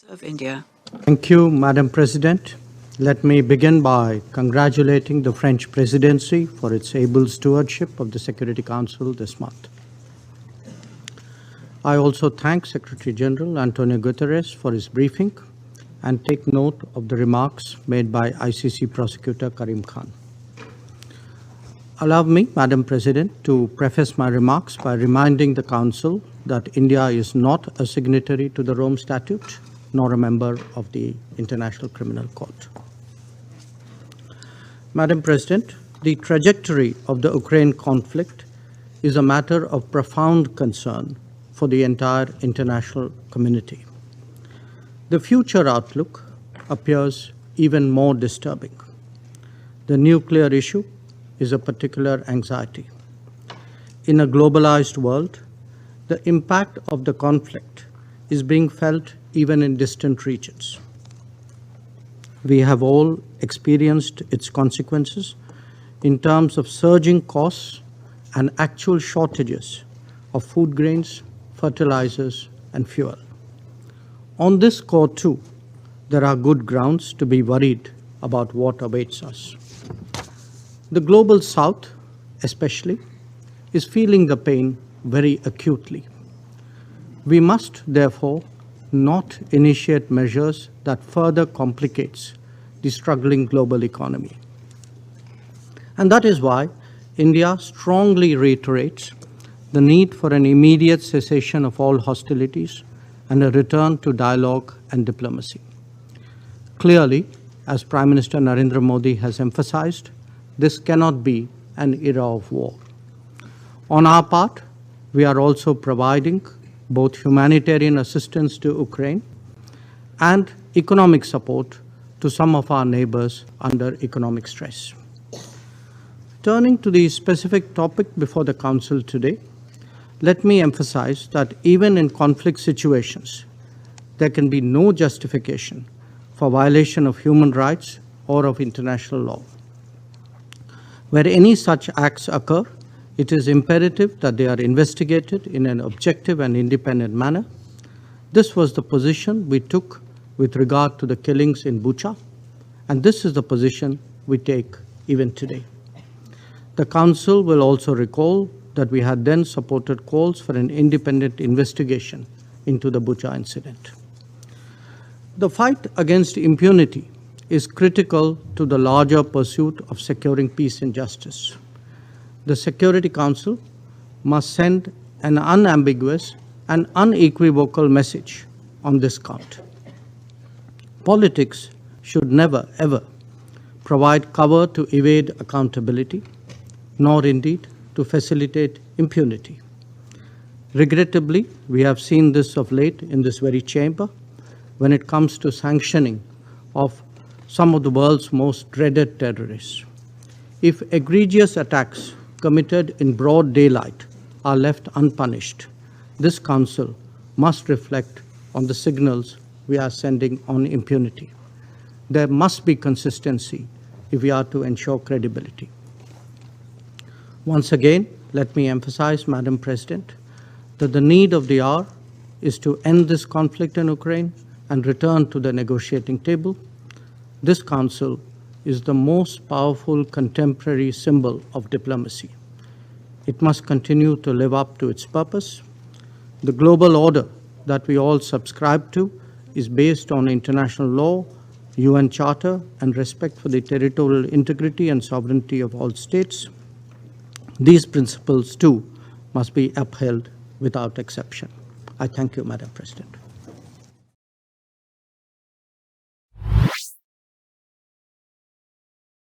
of India. Thank you, Madam President. Let me begin by congratulating the French presidency for its able stewardship of the Security Council this month. I also thank Secretary General Antonio Guterres for his briefing and take note of the remarks made by ICC Prosecutor Karim Khan. Allow me, Madam President, to preface my remarks by reminding the Council that India is not a signatory to the Rome Statute, nor a member of the International Criminal Court. Madam President, the trajectory of the Ukraine conflict is a matter of profound concern for the entire international community. The future outlook appears even more disturbing. The nuclear issue is a particular anxiety. In a globalized world, the impact of the conflict is being felt even in distant regions. We have all experienced its consequences in terms of surging costs and actual shortages of food grains, fertilizers, and fuel. On this score, too, there are good grounds to be worried about what awaits us. The Global South, especially, is feeling the pain very acutely. We must, therefore, not initiate measures that further complicates the struggling global economy. And that is why India strongly reiterates the need for an immediate cessation of all hostilities and a return to dialogue and diplomacy. Clearly, as Prime Minister Narendra Modi has emphasized, this cannot be an era of war. On our part, we are also providing both humanitarian assistance to Ukraine and economic support to some of our neighbors under economic stress. Turning to the specific topic before the Council today, let me emphasize that even in conflict situations, there can be no justification for violation of human rights or of international law. Where any such acts occur, it is imperative that they are investigated in an objective and independent manner. This was the position we took with regard to the killings in Bucha, and this is the position we take even today. The Council will also recall that we had then supported calls for an independent investigation into the Bucha incident. The fight against impunity is critical to the larger pursuit of securing peace and justice. The Security Council must send an unambiguous and unequivocal message on this count. Politics should never, ever provide cover to evade accountability, nor indeed to facilitate impunity. Regrettably, we have seen this of late in this very chamber when it comes to sanctioning of some of the world's most dreaded terrorists. If egregious attacks committed in broad daylight are left unpunished, this Council must reflect on the signals we are sending on impunity. There must be consistency if we are to ensure credibility. Once again, let me emphasize, Madam President, that the need of the hour is to end this conflict in Ukraine and return to the negotiating table. This Council is the most powerful contemporary symbol of diplomacy. It must continue to live up to its purpose. The global order that we all subscribe to is based on international law, UN Charter, and respect for the territorial integrity and sovereignty of all states. These principles, too, must be upheld without exception. I thank you, Madam President.